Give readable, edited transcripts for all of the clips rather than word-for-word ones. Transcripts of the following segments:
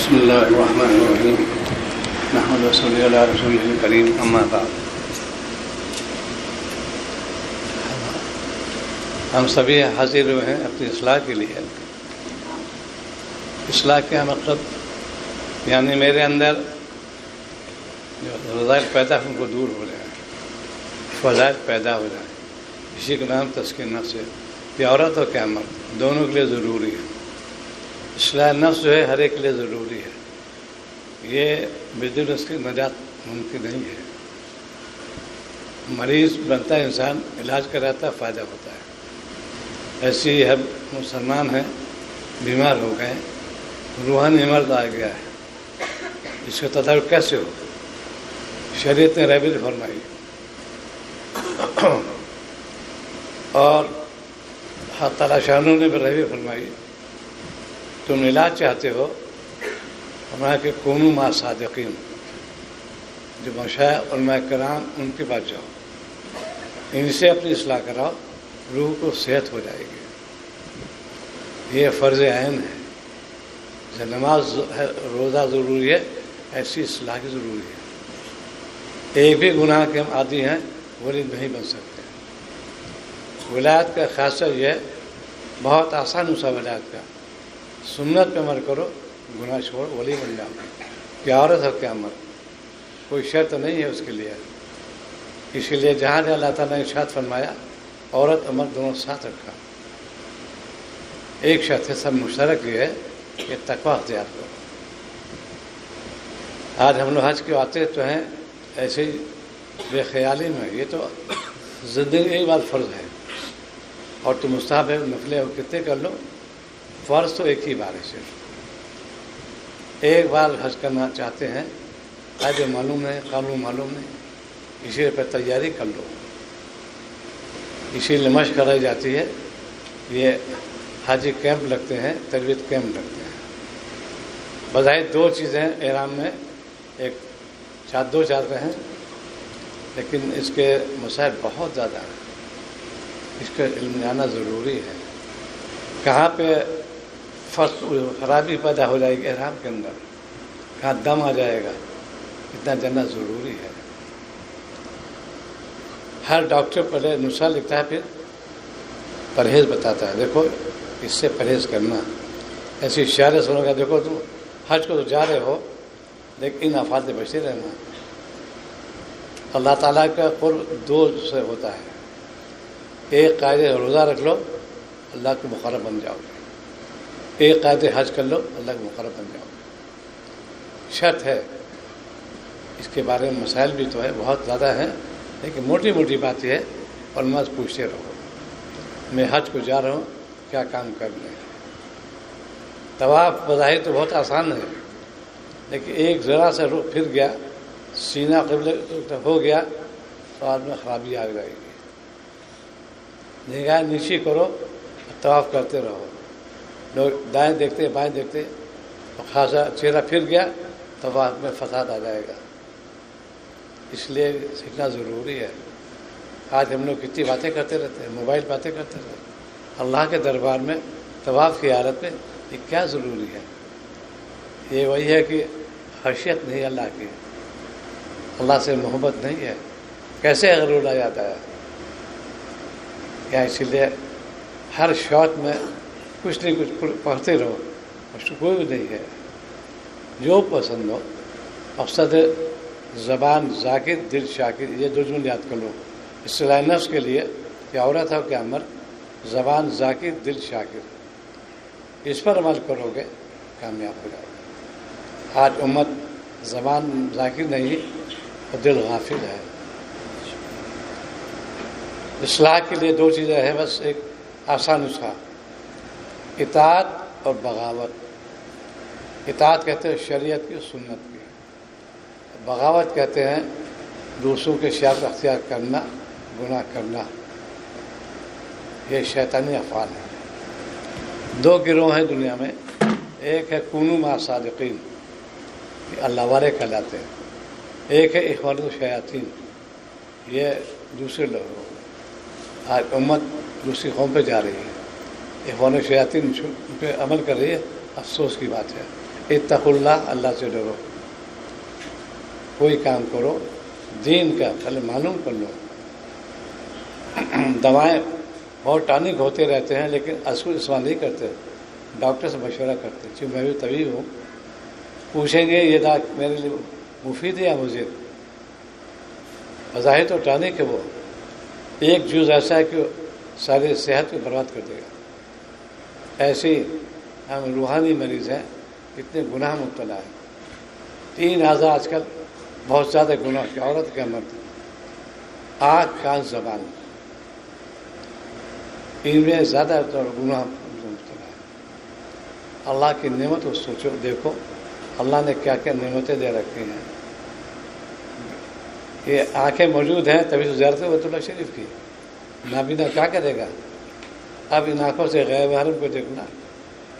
بسم اللہ الرحمن الرحیم نحمد و صلی علی رسولہ الکریم اما بعد. ہم سبھی حاضر ہوئے ہیں اپنی اصلاح کے لیے. اصلاح کا مقصد یعنی میرے اندر جو رذائل پیدا ان کو دور ہو جائیں، فضائل پیدا ہو جائیں. اسی کا نام تزکیہ نفس ہے. یہ عورت ہو کیا مرد دونوں کے لیے ضروری ہے. اصلاح نفس جو ہے ہر ایک کے لیے ضروری ہے. یہ بدون اس کی نجات ممکن نہیں ہے. مریض بنتا ہے انسان، علاج کراتا ہے، فائدہ ہوتا ہے. ایسے ہی ہم مسلمان ہیں، بیمار ہو گئے، روحانی مرض آ گیا ہے، اس کا تدارک کیسے ہو؟ شریعت نے رہبری فرمائی اور حق تعالیٰ شانوں نے بھی رہبری فرمائی. تم علاج چاہتے ہو ہمارا کہ کونوا مع صادقین، جو مشائخ علماء کرام ان کے پاس جاؤ، ان سے اپنی اصلاح کراؤ، روح کو صحت ہو جائے گی. یہ فرض عین ہے. جب نماز روزہ ضروری ہے، ایسی اصلاح کی ضروری ہے. ایک بھی گناہ کے ہم عادی ہیں، ولی نہیں بن سکتے. ولایت کا خاصہ یہ ہے، بہت آسان نسخہ ولایت کا، سنت پہ عمل کرو، گناہ چھوڑ، ولی بن جاؤ. کیا عورت ہو کیا مرد، کوئی شرط نہیں ہے اس کے لیے. اسی لیے جہاں جہاں اللہ تعالیٰ نے ارشاد فرمایا، عورت اور مرد دونوں ساتھ رکھا. ایک شرط ہے، سب مشترک یہ ہے کہ تقویٰ اختیار کرو. آج ہم لوگ حج کے آتے تو ہیں ایسے ہی بے خیالی میں. یہ تو زندگی ایک بار فرض ہے، اور تو مستحب ہے، نفلیں کتنے کر لو، فرض تو ایک ہی بار ہے. صرف ایک بار حج کرنا چاہتے ہیں، قاعدے معلوم ہے، قانون معلوم نہیں، اسی پہ تیاری کر لو. اسی لیے مشق کرائی جاتی ہے. یہ حاجی کیمپ لگتے ہیں، تربیت کیمپ لگتے ہیں. بظاہر دو چیزیں احرام میں، ایک دو چادریں ہیں، لیکن اس کے مسائل بہت زیادہ ہیں. اس کا علم جانا ضروری ہے. کہاں پہ خرابی پیدا ہو جائے گی احرام کے اندر، کہاں دم آ جائے گا، اتنا جاننا ضروری ہے. ہر ڈاکٹر پہلے نسخہ لکھتا ہے، پھر پرہیز بتاتا ہے. دیکھو اس سے پرہیز کرنا. ایسی اشارے سنو گا، دیکھو تم حج کو تو جا رہے ہو، لیکن ان افعال سے بچتے رہنا. اللہ تعالیٰ کا قرب دو سے ہوتا ہے. ایک قاعدے روزہ رکھ لو، اللہ کے مقرب بن جاؤ گے. ایک قاعدے حج کر لو، اللہ کے مقرب بن جاؤ گے. شرط ہے. اس کے بارے میں مسائل بھی تو ہے، بہت زیادہ ہیں، لیکن موٹی موٹی بات یہ ہے. علماء سے پوچھتے رہو، میں حج کو جا رہا ہوں، کیا کام کر لیں. طواف بظاہر تو بہت آسان ہے، لیکن ایک ذرا سے رخ پھر گیا، سینہ قبلے ہو گیا، تو آدمی خرابی آ جائے گی. نگاہ نیچی کرو، طواف کرتے رہو. لوگ دائیں دیکھتے بائیں دیکھتے، تو خاصا چہرہ پھر گیا، طواف میں فساد آ جائے گا. اس لیے سیکھنا ضروری ہے. آج ہم لوگ کتنی باتیں کرتے رہتے ہیں، موبائل باتیں کرتے رہتے ہیں. اللہ کے دربار میں طواف کی حالت میں یہ کیا ضروری ہے؟ یہ وہی ہے کہ خشیت نہیں اللہ کی، اللہ سے محبت نہیں ہے. کیسے غرور آ جاتا ہے. یا اسی لیے ہر شوق میں کچھ نہیں کچھ پڑھتے رہو، اس کو کوئی بھی نہیں ہے. جو پسند ہو. مقصد زبان ذاکر، دل شاکر، یہ دو جملے یاد کر لو. اصلاح نفس کے لیے کیا عورت ہو کیا مرد، زبان ذاکر، دل شاکر، اس پر عمل کرو گے کامیاب ہو جاؤ گے. آج امت زبان ذاکر نہیں اور دل غافل ہے. اصلاح کے لیے دو چیزیں ہیں بس، ایک آسان نسخہ، اطاعت اور بغاوت. اطاعت کہتے ہیں شریعت کی، سنت کی. بغاوت کہتے ہیں دوسروں کے شیعت اختیار کرنا، گناہ کرنا. یہ شیطانی افعال ہیں. دو گروہ ہیں دنیا میں. ایک ہے کونوا مع صادقین، یہ اللہ والے کہلاتے ہیں. ایک ہے اخوان الشیاطین، یہ دوسرے لوگ. آج امت دوسری قوم پہ جا رہی ہے، اخوان الشیاطین پہ عمل کر رہی ہے. افسوس کی بات ہے. اتقوا اللہ، اللہ سے ڈرو، کوئی کام کرو دین کا پہلے معلوم کر لو۔ دوائیں بہت ٹانک ہوتے رہتے ہیں لیکن اصول استعمال نہیں کرتے، ڈاکٹر سے مشورہ کرتے، چونکہ میں بھی طبیب ہوں، پوچھیں گے یہ دوا میرے لیے مفید ہے یا مضر؟ بظاہر تو ٹانک ہے، وہ ایک جوز ایسا ہے کہ ساری صحت کو برباد کر دے گا۔ ایسے ہی ہم روحانی مریض ہیں، اتنے گناہ مبتلا ہیں، 3 اعضاء آج کل بہت زیادہ گناہ کی، عورت کا مرد، آنکھ کان زبان، ان میں زیادہ گناہ مبتلا ہے۔ اللہ کی نعمت کو سوچو، دیکھو اللہ نے کیا کیا نعمتیں دے رکھی ہیں۔ یہ آنکھیں موجود ہیں تبھی تو زیارت بیت اللہ شریف کی، نابینا کیا کرے گا؟ اب ان آنکھوں سے غیر محرم کو دیکھنا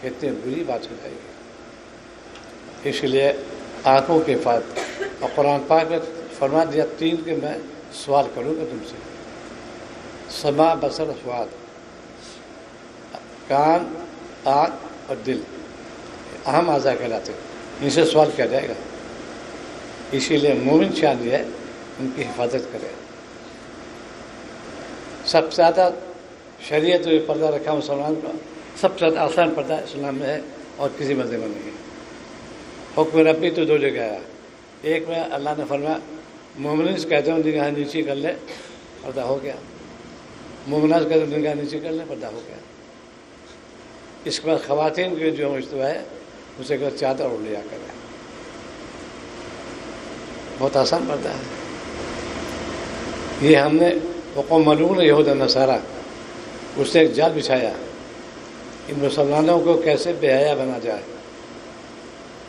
کتنی بری بات ہو جائے گی۔ اس لیے آنکھوں کی حفاظت، اور قرآن پاک میں فرما دیا 3 کہ میں سوال کروں گا تم سے، سمع بصر فؤاد، کان آنکھ اور دل، اہم اعضاء کہلاتے ہیں، ان سے سوال کیا جائے گا۔ اسی لیے مومن شان یہ ہے ان کی حفاظت کرے۔ سب سے زیادہ شریعت جو پردہ رکھا مسلمان کا، سب سے زیادہ آسان پردہ اسلام میں ہے اور کسی مذہب میں نہیں ہے۔ حکم ربی تو 2 جگہ ہے، ایک میں اللہ نے فرمایا مومنین سے کہتے ہیں نگاہ نیچی کر لے، پردہ ہو گیا، مومنات سے کہتے ہیں نگاہ نیچی کر لے، پردہ ہو گیا۔ اس کے بعد خواتین کی جو مشتبہ ہے اسے کہ چادر اڑ لیا کرے، بہت آسان پڑتا ہے۔ یہ ہم نے وقوم ملعون یہود و نصارہ، اس سے ایک جال بچھایا ان مسلمانوں کو کیسے بے حیا بنا جائے۔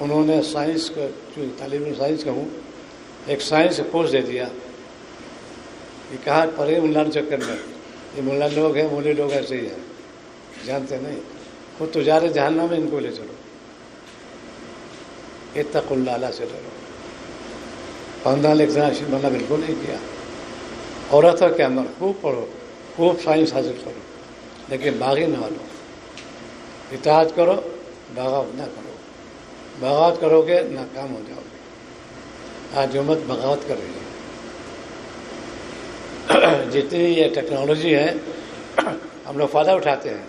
انہوں نے سائنس کو، جو تعلیم سائنس کا ہوں، ایک سائنس کورس دے دیا، یہ کہاں پڑھے ملا چکر میں، یہ ملا لوگ ہیں، مولے لوگ ایسے ہی ہیں، جانتے نہیں، خود تو جا رہے جہنم میں، ان کو لے چلو۔ اتقوا اللہ، اللہ سے ڈرو۔ 15 ایگزامینیشن بننا بالکل نہیں کیا۔ عورتوں کے اندر خوب پڑھو، خوب سائنس حاصل کرو، لیکن باغی نہ بنو، اطاعت کرو، بغاوت نہ کرو، بغاوت کرو گے ناکام ہو جاؤ گے۔ آج امت بغاوت کر رہی ہے۔ جتنی یہ ٹیکنالوجی ہے ہم لوگ فائدہ اٹھاتے ہیں،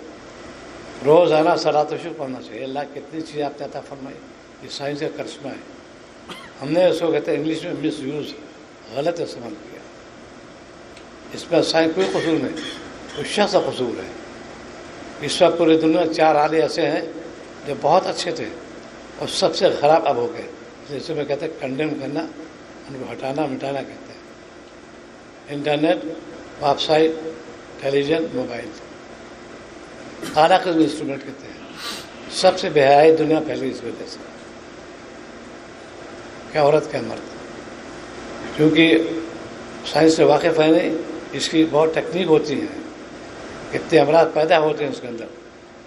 روزانہ صلاۃ و شکر پڑھنا چاہیے۔ اللہ کتنی چیزیں آپ نے عطا فرمائی، یہ سائنس کا کرشمہ ہے۔ ہم نے اس کو کہتے ہیں انگلش میں مس یوز، غلط استعمال کیا۔ اس میں سائنس کوئی قصور نہیں، اس شخص کا قصور ہے۔ اس وقت پوری دنیا 4 آلے ایسے ہیں جو بہت اچھے تھے اور سب سے خراب اب ہو گئے، جس میں کہتے ہیں کنڈیم کرنا، ان کو ہٹانا مٹانا کہتے ہیں۔ انٹرنیٹ، ویب سائٹ، ٹیلی ویژن، موبائل، اعلیٰ قسم کے انسٹرومنٹ کہتے ہیں۔ سب سے بے حیائی دنیا پھیلی اس وجہ سے، کیا عورت کیا مرد، کیونکہ سائنس سے واقف ہے نہیں، اس کی بہت ٹیکنیک ہوتی ہے، کتنے امراض پیدا ہوتے ہیں اس کے اندر،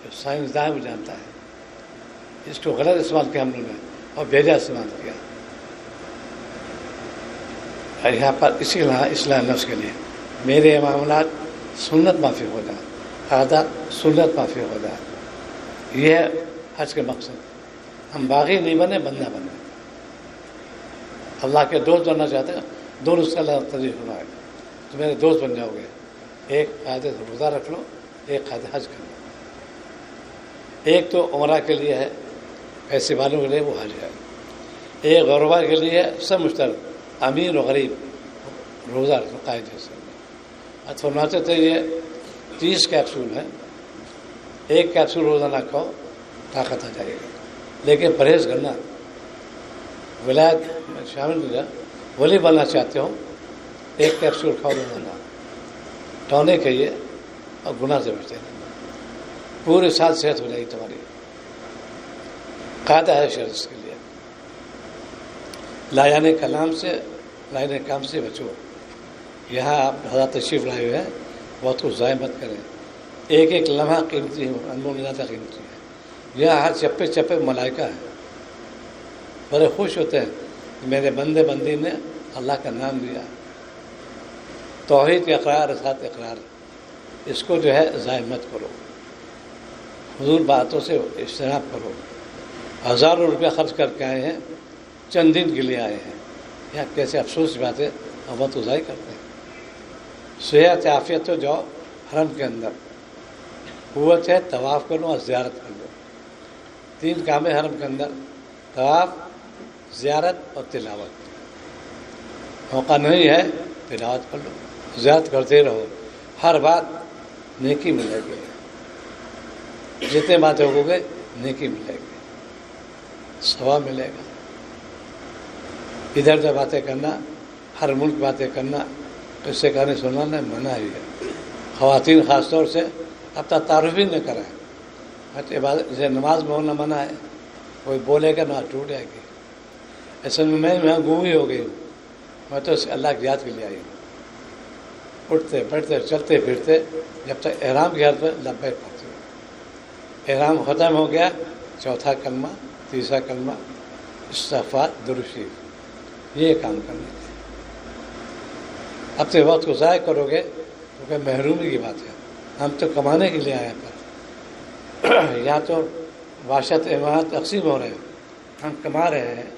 جو سائنسداں وہ جانتا ہے۔ اس کو غلط استعمال کیا ہم لوگوں نے اور بھیجا استعمال کیا۔ یہاں پر اسی طرح اصلاح نفس کے لیے میرے معاملات سنت معافی ہو جائے، عادات سنت معافی ہو جائے، یہ ہے حج کے مقصد۔ ہم باغی نہیں بنے، بندہ بنے، اللہ کے دوست بننا چاہتے ہیں، دونوں اس کا اللہ ترجیح فرمائے تو میرے دوست بن جاؤ گے۔ ایک قاعدے سے روزہ رکھ لو، ایک قاعدے حج کر لو۔ ایک تو عمرہ کے لیے ہے، پیسے والوں کے لیے وہ حج ہے، ایک غربا کے لیے ہے، سب مشترک، امیر و غریب روزہ رکھ لو قاعدے سے۔ اب فرماتے تھے یہ 30 کیپسول ہیں، ایک کیپسول روزہ نہ کھاؤ طاقت آ جائے گی، لیکن پرہیز کرنا۔ ولایت میں شامل ہو جا، ولی بننا چاہتے ہو، ایک کیپسول کھاؤ روزانہ، ٹونے کھائیے اور گناہ سے بچتے رہنا، پورے سال صحت ہو جائے گی تمہاری۔ قاعدہ ہے شرط اس کے لیے، لایان کلام سے، لایان کام سے بچو۔ یہاں آپ حضرات تشریف لائے ہوئے ہیں، بہت کچھ ضائع مت کریں، ایک ایک لمحہ قیمتی ہو، انمول زیادہ قیمتی ہے۔ یہاں ہر چپے چپے ملائکہ ہیں، بڑے خوش ہوتے ہیں کہ میرے بندے بندی نے اللہ کا نام لیا۔ توحید کے اقرار ساتھ اقرار، اس کو جو ہے ضائع مت کرو، حضور باتوں سے اجتناب کرو، ہزاروں روپیہ خرچ کر کے آئے ہیں، چند دن کے لیے آئے ہیں، یا کیسے افسوس کی بات ہے، ہم وقت ضائع کرتے ہیں۔ صحت عافیت تو جاؤ حرم کے اندر، قوت ہے طواف کر لو اور زیارت کر لو، 3 کام ہے حرم کے اندر، طواف، زیارت اور تلاوت۔ موقع نہیں ہے تلاوت کر لو، زیارت کرتے رہو، ہر بات نیکی ملے گی، جتنے باتیں ہو گے نیکی ملے گی، ثواب ملے گا۔ ادھر ادھر باتیں کرنا، ہر ملک باتیں کرنا، قصے کہانی سننا منع ہی ہے۔ خواتین خاص طور سے اب تک تعارف ہی نہ کریں، عبادت جیسے نماز میں ہونا منع ہے، کوئی بولے گا نماز ٹوٹ جائے گی۔ ایسے میں گم ہی ہو گئی ہوں، میں تو اللہ کی یاد کے لیے آئی ہوں، اٹھتے بیٹھتے چلتے پھرتے جب تک احرام کی حالت میں لبیک پڑھتی ہوں، احرام ختم ہو گیا، چوتھا کلمہ، تیسرا کلمہ، استغفار، درود شریف، یہ کام کرنے تھے۔ اپنے وقت کو ضائع کرو گے تو کہ محرومی کی بات ہے۔ ہم تو کمانے کے لیے آئے ہیں، پر یا تو بادشاہت انعامات تقسیم ہو رہے ہیں، ہم کما رہے ہیں،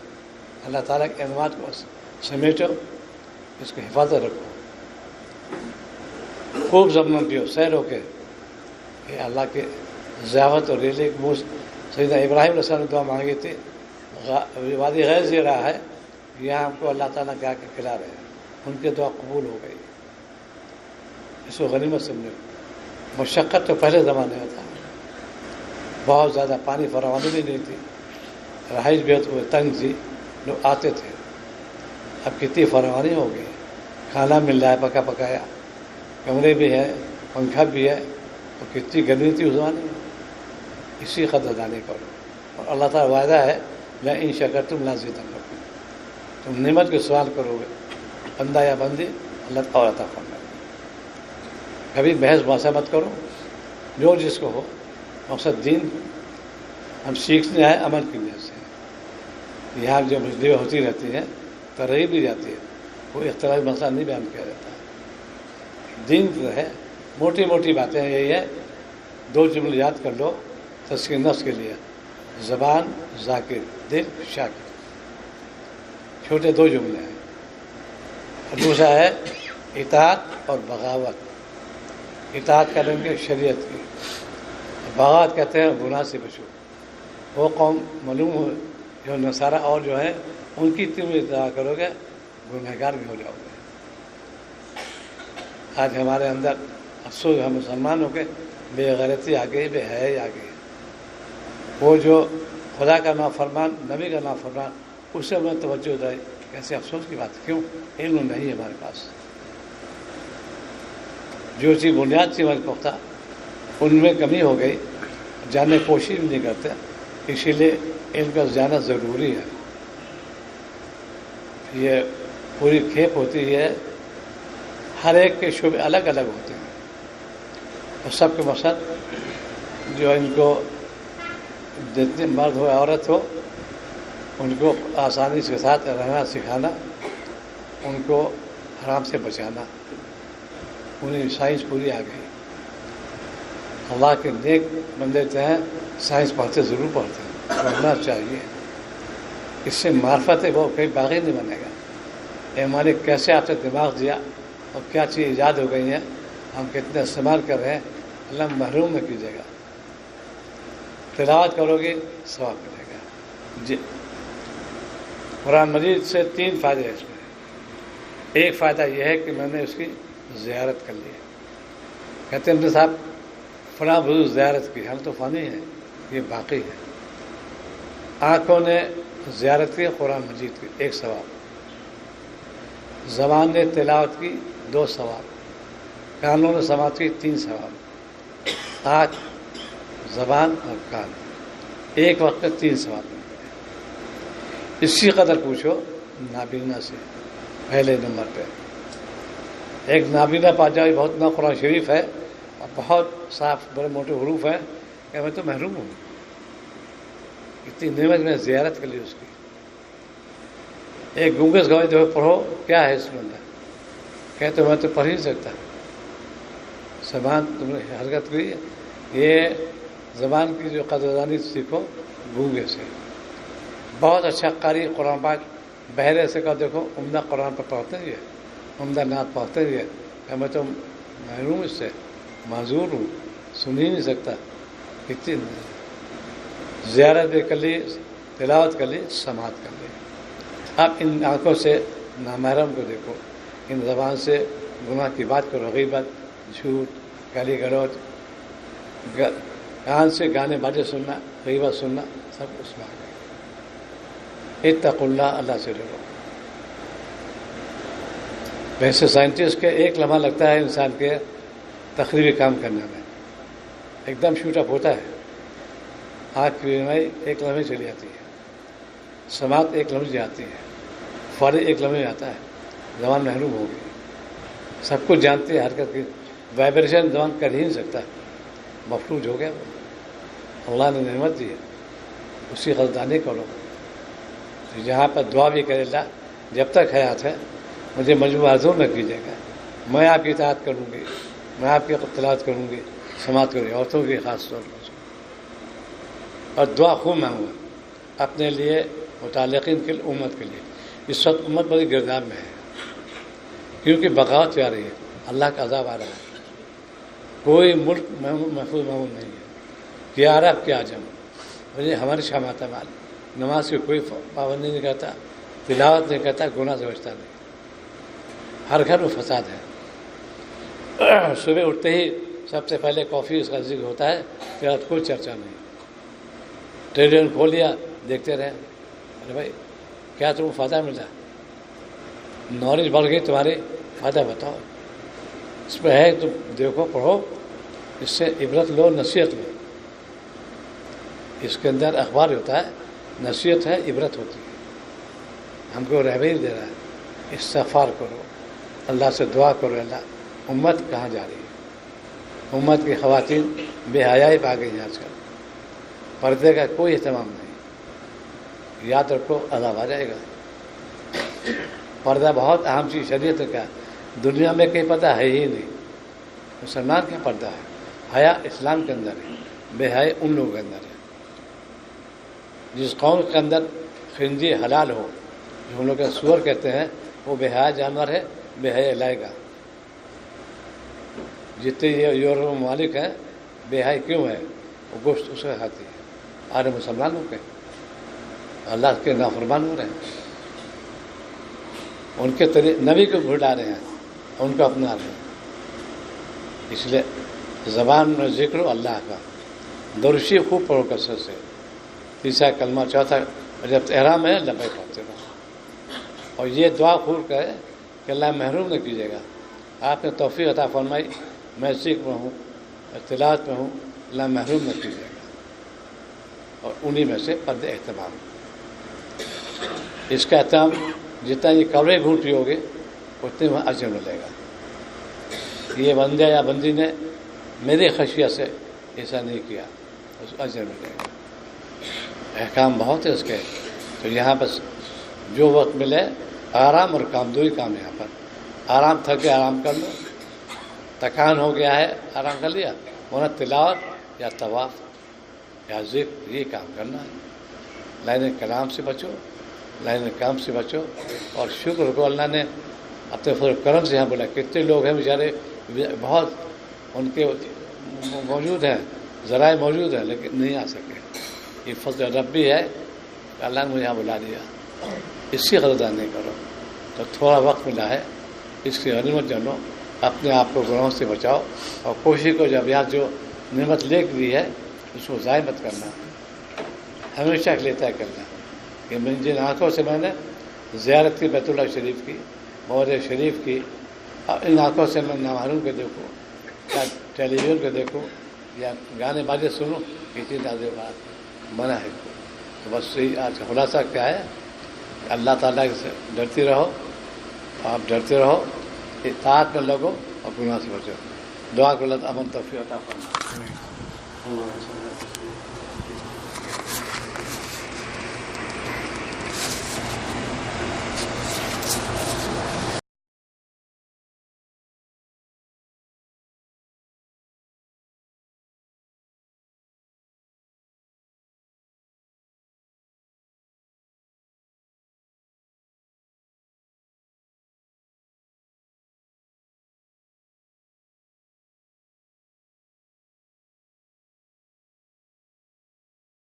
اللہ تعالیٰ کے انعامات کو سمیٹو، اس کی حفاظت رکھو، خوب زمین پیو، سیر ہو کے، کہ اللہ کے ضیافت اور ریلے سیدنا ابراہیم علیہ السلام نے دعا مانگی تھی، وادی غیر زیرہ ہے، یہاں ہم کو اللہ تعالیٰ کے آ کے کھلا رہے ہیں، ان کی دعا قبول ہو گئی، اس کو غنیمت سمجھو۔ مشقت تو پہلے زمانے میں تھا، بہت زیادہ پانی فراوانی بھی نہیں تھی، رہائش بھی تنگ تھی، لوگ آتے تھے، اب کتنی فراوانی ہو گئی، کھانا مل رہا ہے پکا پکایا، کمرے بھی ہے، پنکھا بھی ہے، اور کتنی گرمی تھی اس زمانے میں۔ اسی قدردانی کرو، اور اللہ تعالیٰ وعدہ ہے لئن شکرتم لازیدنکم، تم نعمت کے سوال کرو گے بندہ یا بندی، اللہ تعالیٰ عطا فرمائے۔ کبھی بحث بحثہ مت کرو، جو جس کو ہو، مقصد دین ہم سیکھنے آئے، عمل کی وجہ سے۔ یہاں جو مجلسیں ہوتی رہتی ہیں، ترغیب دی جاتی ہے، کوئی اختلافی مسئلہ نہیں بیان کیا جاتا ہے۔ دین جو ہے موٹی موٹی باتیں یہی ہے، 2 جملے یاد کر لو تزکیہ نفس کے لیے، زبان ذاکر، دل شاکر، چھوٹے 2 جملے ہیں۔ اور دوسرا ہے اطاعت اور بغاوت، اطاعت کریں گے شریعت کی، بغاوت کہتے ہیں گناہ سے بچو۔ وہ قوم معلوم ہو جو نصارہ اور جو ہے ان کی تم اتباع کرو گے گنہگار بھی ہو جاؤ گے۔ آج ہمارے اندر افسوس ہم مسلمان ہو کے بے غیرتی آ گئی، بے حیائی آ گئی۔ وہ جو خدا کا نافرمان، نبی کا نافرمان، اس سے ہمیں توجہ دے، کیسے افسوس کی بات ہے، کیوں؟ علم نہیں ہے ہمارے پاس، جو چیز بنیاد تھی ہمارے پختہ ان میں کمی ہو گئی، جاننے کی کوشش بھی نہیں کرتے، اسی لیے علم کا جانا ضروری ہے۔ یہ پوری کھیپ ہوتی ہے، ہر ایک کے شعبے الگ الگ ہوتے ہیں، اور سب کے مقصد جو ان کو جتنے مرد ہو عورت ہو ان کو آسانی کے ساتھ رہنا سکھانا، ان کو حرام سے بچانا۔ انہیں سائنس پوری آ گئی، اللہ کے نیک بندے ہیں، سائنس پڑھتے ضرور پڑھتے ہیں، پڑھنا چاہیے، اس سے معرفت ہے، وہ کہیں باغی نہیں بنے گا۔ ہمارے کیسے آپ سے دماغ دیا اور کیا چیز ایجاد ہو گئی ہیں، ہم کتنے استعمال کر رہے ہیں، اللہ محروم نہ کیجیے گا۔ تلاوت کرو گے ثواب ملے گا۔ جی، قرآن مجید سے 3 فائدے ہیں اس میں۔ ایک فائدہ یہ ہے کہ میں نے اس کی زیارت کر لی، کہتے ہیں صاحب فلاں بزرگ زیارت کی، ہم تو فانی ہیں، یہ باقی ہے۔ آنکھوں نے زیارت کی قرآن مجید کی، 1 ثواب، زبان نے تلاوت کی 2 ثواب، کانوں نے سماعت کی 3 ثواب، آنکھ، زبان اور کان ایک وقت میں 3 ثواب ملتے ہیں۔ اسی قدر پوچھو نابینا سے، پہلے نمبر پہ ایک نابینا پاجائی بہت نا قرآن شریف ہے اور بہت صاف بڑے موٹے حروف ہیں کہ میں تو محروم ہوں، اتنی نعمت میں زیارت کر لی اس کی۔ ایک گونگس گوائے جو پڑھو کیا ہے اس میں اندر، کہتے میں تو پڑھ ہی سکتا، زبان تم نے حرکت کی، یہ زبان کی جو قدردانی سیکھو گونگے سے، بہت اچھا قاری قرآن پاک بہرے سے کہو دیکھو عمدہ قرآن پر پڑھتے ہیں یہ عمدہ نعت پڑھتے ہیں یہ میں تو محروم اس سے معذور ہوں سن ہی نہیں سکتا کتنی زیارت بھی کر لی تلاوت کر لی سماعت کر لی اب ان آنکھوں سے نامحرم کو دیکھو ان زبان سے گناہ کی بات کرو غیبت جھوٹ گالی گلوچ کان سے گانے باجے سننا غیبت سننا سب اس میں آ گئے اتقوا اللہ اللہ سے ڈرو ویسے سائنٹسٹ کے ایک لمحہ لگتا ہے انسان کے تخریبی کام کرنے میں ایک دم شوٹ اپ ہوتا ہے آنکھ کی بیماری ایک لمحے چلی جاتی ہے سماعت ایک لمحے جاتی ہے فوری ایک لمحے آتا ہے زبان محروم ہوگی سب کچھ جانتے ہیں حرکت کی وائبریشن زبان کر ہی نہیں سکتا مفلوج ہو گیا وہ اللہ نے نعمت دی ہے اسی قدردانی کرو جہاں پر دعا بھی کرے اللہ جب تک حیات ہے مجھے مجموعہ حضور نہ کیجیے گا میں آپ کی اطاعت کروں گی میں آپ کی تلاوت کروں گی سماعت کروں گی عورتوں کی خاص طور پر اور دعا خوب مانگوں اپنے لیے متعلقین کے لیے امت کے لیے اس وقت امت بڑی گرداب میں ہے کیونکہ بغاوت آ رہی ہے اللہ کا عذاب آ رہا ہے کوئی ملک محفوظ معمول نہیں ہے کیا عرب کیا عجم مجھے ہمارے شاماتا مال نماز کی کوئی پابندی نہیں کرتا تلاوت نہیں کرتا گناہ سمجھتا نہیں ہر گھر میں فساد ہے صبح اٹھتے ہی سب سے پہلے کافی اس کا ذکر ہوتا ہے پھر کوئی چرچا نہیں ٹیلی ویژن کھول لیا دیکھتے رہے ارے بھائی کیا تم کو فائدہ ملا نالج بڑھ گئی تمہاری فائدہ بتاؤ اس پہ ہے تم دیکھو پڑھو اس سے عبرت لو نصیحت لو اس کے اندر اخبار ہوتا ہے نصیحت ہے عبرت ہوتی ہے ہم کو رہبری دے رہا ہے استغفار کرو اللہ سے دعا کرو اللہ امت کہاں جا رہی ہے امت کی خواتین بے حیائی پا گئی ہیں آج کل پردے کا کوئی اہتمام نہیں یاد رکھو عذاب آ جائے گا پردہ بہت اہم چیز شریعت کا دنیا میں کہیں پردہ ہے ہی نہیں مسلمان کا پردہ ہے حیا اسلام کے اندر ہے بے حیا ان لوگوں کے اندر ہے جس قوم کے اندر خنزیر حلال ہو جو ہم لوگ کا سور کہتے ہیں وہ بے حیا جانور ہے بے حیا لائے گا جتنے یہ یورپ ممالک ہیں بے حیا کیوں ہے وہ گوشت اسے کھاتی ہے آرے مسلمان ہو کے اللہ کے نافرمان ہو رہے ہیں ان کے نبی کو بھلا رہے ہیں ان کو اپنا رہے ہیں اس لیے زبان میں ذکر ہو اللہ کا درشی خوب پڑھو کثرت سے تیسرا کلمہ چوتھا جب احرام ہے لبیک پڑھتے رہو اور یہ دعا خوب کرے کہ اللہ محروم نہ کیجیے گا آپ نے توفیق عطا فرمائی میں ذکر میں ہوں اطلاعات میں ہوں اللہ محروم نہ کیجیے گا اور انہی میں سے پردے اہتمام اس کا اہتمام جتنا یہ کڑوے گھونٹی ہوگی اتنے وہاں اجر ملے گا یہ بندہ یا بندی نے میری خشیت سے ایسا نہیں کیا اس کو اجر ملے گا احکام بہت ہے اس کے تو یہاں بس جو وقت ملے آرام اور کام دو ہی کام ہے یہاں پر آرام تھک کے آرام کر لو تکان ہو گیا ہے آرام کر لیا ورنہ تلاوت یا طواف یا ذکر یہ کام کرنا ہے لائن کلام سے بچو لائن کام سے بچو اور شکر کو اللہ نے اپنے فضل کرم سے یہاں بولا کتنے لوگ ہیں بیچارے بہت ان کے موجود ہیں ذرائع موجود ہیں لیکن نہیں آ سکے یہ فضل ربی ہے اللہ نے مجھے یہاں بلا دیا اس کی قدردانی کرو تو تھوڑا وقت ملا ہے اس کی غنیمت جانو اپنے آپ کو گناہوں سے بچاؤ اور کوشش کو جب یہاں جو نعمت لے کے دی ہے اس کو ضائع مت کرنا ہمیشہ لیتا کرنا کہ جن آنکھوں سے میں نے زیارت کی بیت اللہ شریف کی مور شریف کی اور ان آنکھوں سے میں نامحروم کو دیکھوں یا ٹیلی ویژن کو دیکھوں یا گانے بازے سنوں کسی تازے بات منع ہے تو بس یہی آج خلاصہ کیا ہے اللہ تعالیٰ سے ڈرتی رہو آپ ڈرتے رہو اطاعت میں لگو اور گناہ سے بچو دعا کو اللہ امن توفیق عطا فرمائے